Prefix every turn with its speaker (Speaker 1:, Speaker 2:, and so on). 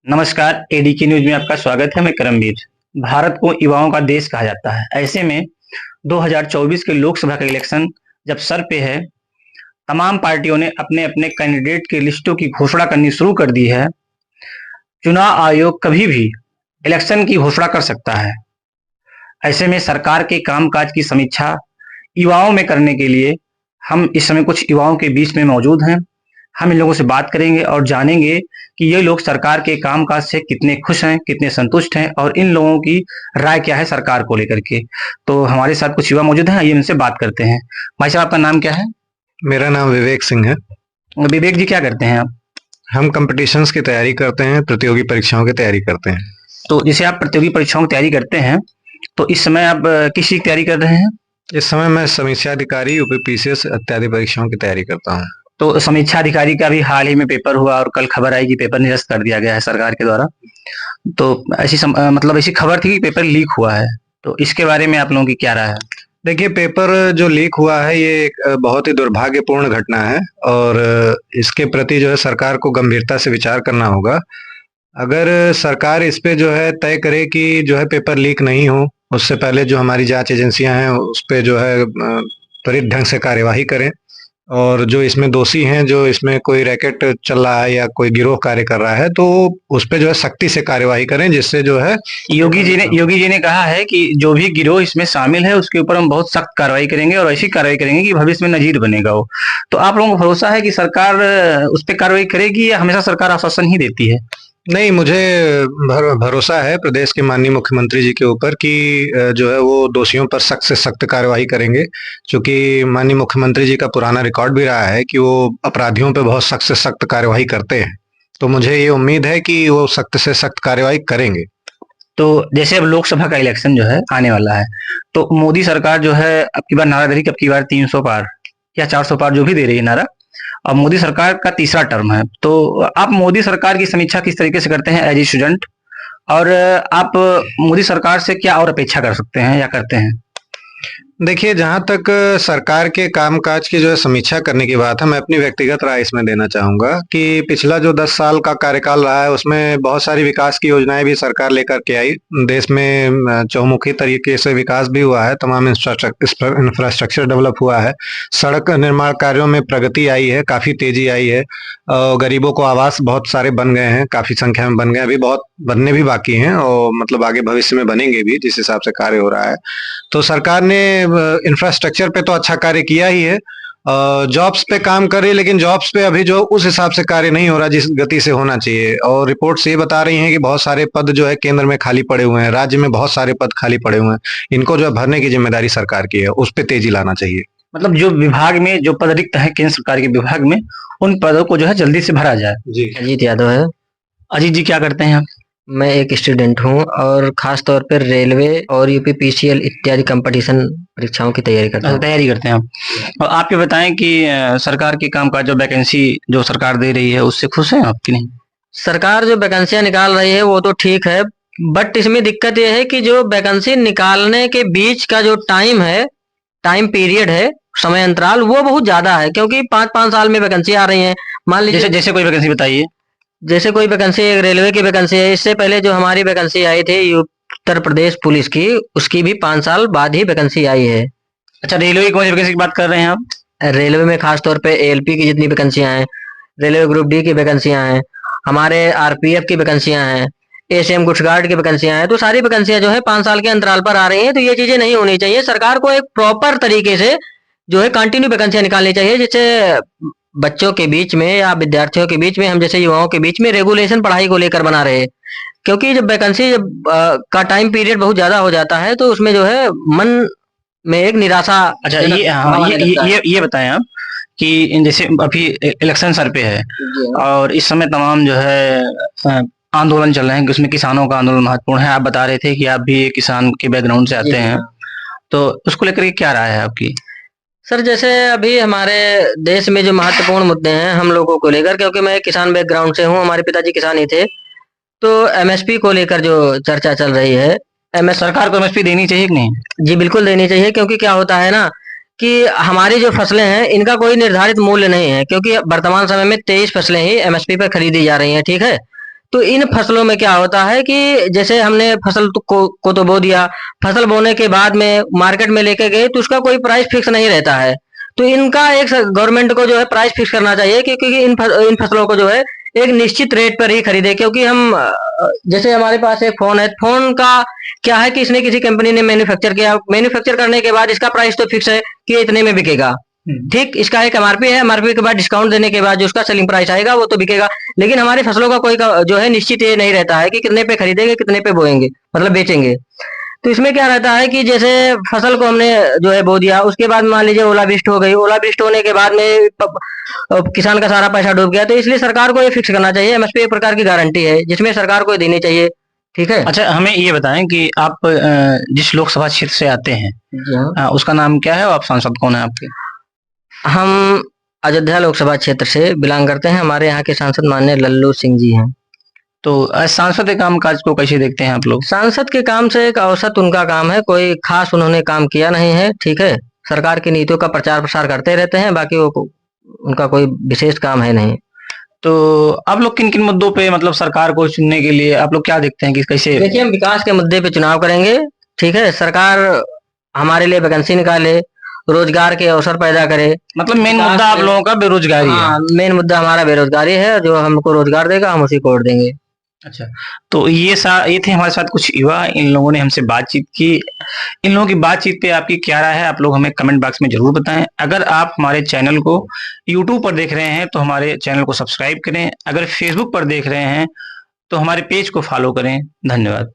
Speaker 1: नमस्कार, एडीके न्यूज में आपका स्वागत है। मैं करमवीर। भारत को युवाओं का देश कहा जाता है। ऐसे में 2024 के लोकसभा का इलेक्शन जब सर पे है, तमाम पार्टियों ने अपने-अपने कैंडिडेट की लिस्टों की घोषणा करनी शुरू कर दी है। चुनाव आयोग कभी भी इलेक्शन की घोषणा कर सकता है। ऐसे में सरकार के कामकाज की समीक्षा युवाओं में करने के लिए हम इस समय कुछ युवाओं के बीच में मौजूद हैं। हम इन लोगों से बात करेंगे और जानेंगे कि ये लोग सरकार के कामकाज से कितने खुश हैं, कितने संतुष्ट हैं और इन लोगों की राय क्या है सरकार को लेकर के। तो हमारे साथ कुछ युवा मौजूद हैं, आइए इनसे बात करते हैं। भाई साहब, आपका नाम क्या है?
Speaker 2: मेरा नाम विवेक सिंह है।
Speaker 1: विवेक जी, क्या करते हैं आप?
Speaker 2: हम कॉम्पिटिशन्स की तैयारी करते हैं, प्रतियोगी परीक्षाओं की तैयारी करते हैं।
Speaker 1: तो जैसे आप प्रतियोगी परीक्षाओं की तैयारी करते हैं, तो इस समय आप किस चीज़ की तैयारी कर रहे हैं?
Speaker 2: इस समय मैं समीक्षा अधिकारी, यूपीपीसीएस इत्यादि परीक्षाओं की तैयारी करता हूँ।
Speaker 1: तो समीक्षा अधिकारी का भी हाल ही में पेपर हुआ और कल खबर आई कि पेपर निरस्त कर दिया गया है सरकार के द्वारा। तो मतलब ऐसी खबर थी कि पेपर लीक हुआ है। तो इसके बारे में आप लोगों की क्या राय है?
Speaker 2: देखिए, पेपर जो लीक हुआ है ये एक बहुत ही दुर्भाग्यपूर्ण घटना है और इसके प्रति जो है सरकार को गंभीरता से विचार करना होगा। अगर सरकार इस पे जो है तय करे कि जो है पेपर लीक नहीं हो, उससे पहले जो हमारी जांच एजेंसियां हैं उस पे जो है त्वरित ढंग से कार्यवाही करें और जो इसमें दोषी हैं, जो इसमें कोई रैकेट चल रहा है या कोई गिरोह कार्य कर रहा है, तो उस पे जो है सख्ती से कार्यवाही करें, जिससे जो है
Speaker 1: योगी जी ने कहा है कि जो भी गिरोह इसमें शामिल है उसके ऊपर हम बहुत सख्त कार्रवाई करेंगे और ऐसी कार्रवाई करेंगे कि भविष्य में नजीर बनेगा वो। तो आप लोगों को भरोसा है कि सरकार उस पर कार्रवाई करेगी या हमेशा सरकार आश्वासन ही देती है?
Speaker 2: नहीं, मुझे भरोसा है प्रदेश के माननीय मुख्यमंत्री जी के ऊपर कि जो है वो दोषियों पर सख्त से सख्त कार्यवाही करेंगे, क्योंकि माननीय मुख्यमंत्री जी का पुराना रिकॉर्ड भी रहा है कि वो अपराधियों पे बहुत सख्त से सख्त कार्यवाही करते हैं। तो मुझे ये उम्मीद है कि वो सख्त से सख्त कार्यवाही करेंगे।
Speaker 1: तो जैसे अब लोकसभा का इलेक्शन जो है आने वाला है, तो मोदी सरकार जो है अब की बार नारा दे रही कि अब की बार 300 पार या 400 पार जो भी दे रही है नारा। अब मोदी सरकार का तीसरा टर्म है, तो आप मोदी सरकार की समीक्षा किस तरीके से करते हैं एज ए स्टूडेंट? और आप मोदी सरकार से क्या और अपेक्षा कर सकते हैं या करते हैं?
Speaker 2: देखिए, जहाँ तक सरकार के कामकाज की जो है समीक्षा करने की बात है, मैं अपनी व्यक्तिगत राय इसमें देना चाहूँगा कि पिछला जो 10 साल का कार्यकाल रहा है, उसमें बहुत सारी विकास की योजनाएँ भी सरकार लेकर के आई। देश में चहुमुखी तरीके से विकास भी हुआ है, तमाम इंफ्रास्ट्रक्चर डेवलप हुआ है, सड़क निर्माण कार्यों में प्रगति आई है, काफ़ी तेज़ी आई है। गरीबों को आवास बहुत सारे बन गए हैं, काफ़ी संख्या में बन गए हैं, अभी बहुत बनने भी बाकी हैं और मतलब आगे भविष्य में बनेंगे भी, जिस हिसाब से कार्य हो रहा है। तो सरकार ने इंफ्रास्ट्रक्चर पे तो अच्छा कार्य किया ही है, जॉब्स पे काम कर रही है, लेकिन जॉब्स पे अभी जो उस हिसाब से कार्य नहीं हो रहा जिस गति से होना चाहिए। और रिपोर्ट्स ये बता रही हैं कि बहुत सारे पद जो है केंद्र में खाली पड़े हुए हैं, राज्य में बहुत सारे पद खाली पड़े हुए हैं। इनको जो है भरने की जिम्मेदारी सरकार की है, उस पे तेजी लाना चाहिए।
Speaker 1: मतलब जो विभाग में जो पद रिक्त है केंद्र सरकार के विभाग में, उन पदों को जो है जल्दी से भरा जाए।
Speaker 2: जी।
Speaker 3: अजीत यादव है।
Speaker 1: अजीत जी, क्या करते हैं आप?
Speaker 3: मैं एक स्टूडेंट हूँ और खास तौर पर रेलवे और यूपीपीसीएल इत्यादि कंपटीशन परीक्षाओं की तैयारी करता हूँ।
Speaker 1: तैयारी करते हैं आप। और आप ये बताएं कि सरकार के कामकाज जो वैकेंसी जो सरकार दे रही है उससे खुश हैं आप कि नहीं?
Speaker 3: सरकार जो वैकेंसियां निकाल रही है वो तो ठीक है, बट इसमें दिक्कत ये है कि जो वैकेंसी निकालने के बीच का जो टाइम पीरियड है, समय अंतराल, वो बहुत ज्यादा है, क्योंकि 5-5 साल में वैकेंसी आ रही है। मान लीजिए
Speaker 1: जैसे कोई वैकेंसी बताइए।
Speaker 3: जैसे कोई वैकेंसी, एक रेलवे की वैकेंसी है, इससे पहले जो हमारी वैकेंसी आई थी उत्तर प्रदेश पुलिस की, उसकी भी 5 साल बाद ही वैकेंसी आई है।
Speaker 1: अच्छा, रेलवे की कौन सी वैकेंसी की बात कर रहे हैं आप?
Speaker 3: रेलवे में खास तौर पे एएलपी की जितनी वैकेंसियां हैं, रेलवे ग्रुप डी की वैकेंसियां हैं, हमारे आरपीएफ की वैकेंसियां हैं, एसीएम गुड्स गार्ड की वैकेंसियां हैं, तो सारी वैकेंसियां जो है 5 साल के अंतराल पर आ रही हैं। तो ये चीजें नहीं होनी चाहिए। सरकार को एक प्रॉपर तरीके से जो है कंटिन्यू वैकेंसियां निकालनी चाहिए, जिससे बच्चों के बीच में या विद्यार्थियों के बीच में, हम जैसे युवाओं के बीच में रेगुलेशन पढ़ाई को लेकर बना रहे। क्योंकि जब वैकेंसी का टाइम पीरियड बहुत ज्यादा हो जाता है तो उसमें जो है मन में एक निराशा।
Speaker 1: अच्छा, ये बताएं आप कि जैसे अभी इलेक्शन सर पे है और इस समय तमाम जो है आंदोलन चल रहे हैं, उसमें किसानों का आंदोलन महत्वपूर्ण है। आप बता रहे थे कि आप भी एक किसान के बैकग्राउंड से आते हैं, तो उसको लेकर के क्या राय है आपकी?
Speaker 3: सर, जैसे अभी हमारे देश में जो महत्वपूर्ण मुद्दे हैं हम लोगों को लेकर, क्योंकि मैं किसान बैकग्राउंड से हूँ, हमारे पिताजी किसान ही थे, तो एमएसपी को लेकर जो चर्चा चल रही है,
Speaker 1: सरकार को एमएसपी देनी चाहिए कि नहीं?
Speaker 3: जी बिल्कुल देनी चाहिए, क्योंकि क्या होता है ना कि हमारी जो फसलें हैं इनका कोई निर्धारित मूल्य नहीं है, क्योंकि वर्तमान समय में 23 फसलें ही एमएसपी पर खरीदी जा रही हैं, ठीक है। तो इन फसलों में क्या होता है कि जैसे हमने फसल को तो बो दिया, फसल बोने के बाद में मार्केट में लेके गए तो उसका कोई प्राइस फिक्स नहीं रहता है। तो इनका एक गवर्नमेंट को जो है प्राइस फिक्स करना चाहिए, क्योंकि इन फसलों को जो है एक निश्चित रेट पर ही खरीदे। क्योंकि हम जैसे हमारे पास एक फोन है, फोन का क्या है कि इसने किसी कंपनी ने मैन्युफैक्चर किया, मैन्युफैक्चर करने के बाद इसका प्राइस तो फिक्स है कि इतने में बिकेगा, ठीक। इसका एक एमआरपी है, एमआरपी के बाद डिस्काउंट देने के बाद जो उसका सेलिंग प्राइस आएगा वो तो बिकेगा। लेकिन हमारी फसलों का कोई जो है निश्चित ये नहीं रहता है कि कितने पे खरीदेंगे, कितने पे बोएंगे, मतलब बेचेंगे। तो इसमें क्या रहता है कि जैसे फसल को हमने जो है बो दिया, उसके बाद मान लीजिए ओलावृष्टि हो गई, ओलावृष्टि होने के बाद में किसान का सारा पैसा डूब गया। तो इसलिए सरकार को ये फिक्स करना चाहिए। एमएसपी एक प्रकार की गारंटी है जिसमें सरकार को देनी चाहिए, ठीक है।
Speaker 1: अच्छा, हमें ये बताएं कि आप जिस लोकसभा क्षेत्र से आते हैं उसका नाम क्या है और आप सांसद कौन है आपके?
Speaker 3: हम अयोध्या लोकसभा क्षेत्र से बिलोंग करते हैं। हमारे यहाँ के सांसद माननीय लल्लू सिंह जी हैं।
Speaker 1: तो सांसद के काम काज को कैसे देखते हैं आप लोग?
Speaker 3: सांसद के काम से एक औसत उनका काम है, कोई खास उन्होंने काम किया नहीं है, ठीक है। सरकार की नीतियों का प्रचार प्रसार करते रहते हैं, बाकी वो उनका कोई विशेष काम है नहीं।
Speaker 1: तो आप लोग किन किन मुद्दों पे मतलब सरकार को चुनने के लिए आप लोग क्या देखते हैं कि कैसे?
Speaker 3: देखिए, हम विकास के मुद्दे पे चुनाव करेंगे, ठीक है। सरकार हमारे लिए वैकेंसी निकाले, रोजगार के अवसर पैदा करे।
Speaker 1: मतलब मेन मुद्दा आप लोगों का बेरोजगारी है?
Speaker 3: हाँ, मेन मुद्दा हमारा बेरोजगारी है। जो हमको रोजगार देगा हम उसी को वोट देंगे।
Speaker 1: अच्छा, तो ये थे हमारे साथ कुछ युवा, इन लोगों ने हमसे बातचीत की। इन लोगों की बातचीत पे आपकी क्या राय है आप लोग हमें कमेंट बॉक्स में जरूर बताएं। अगर आप हमारे चैनल को यूट्यूब पर देख रहे हैं तो हमारे चैनल को सब्सक्राइब करें। अगर फेसबुक पर देख रहे हैं तो हमारे पेज को फॉलो करें। धन्यवाद।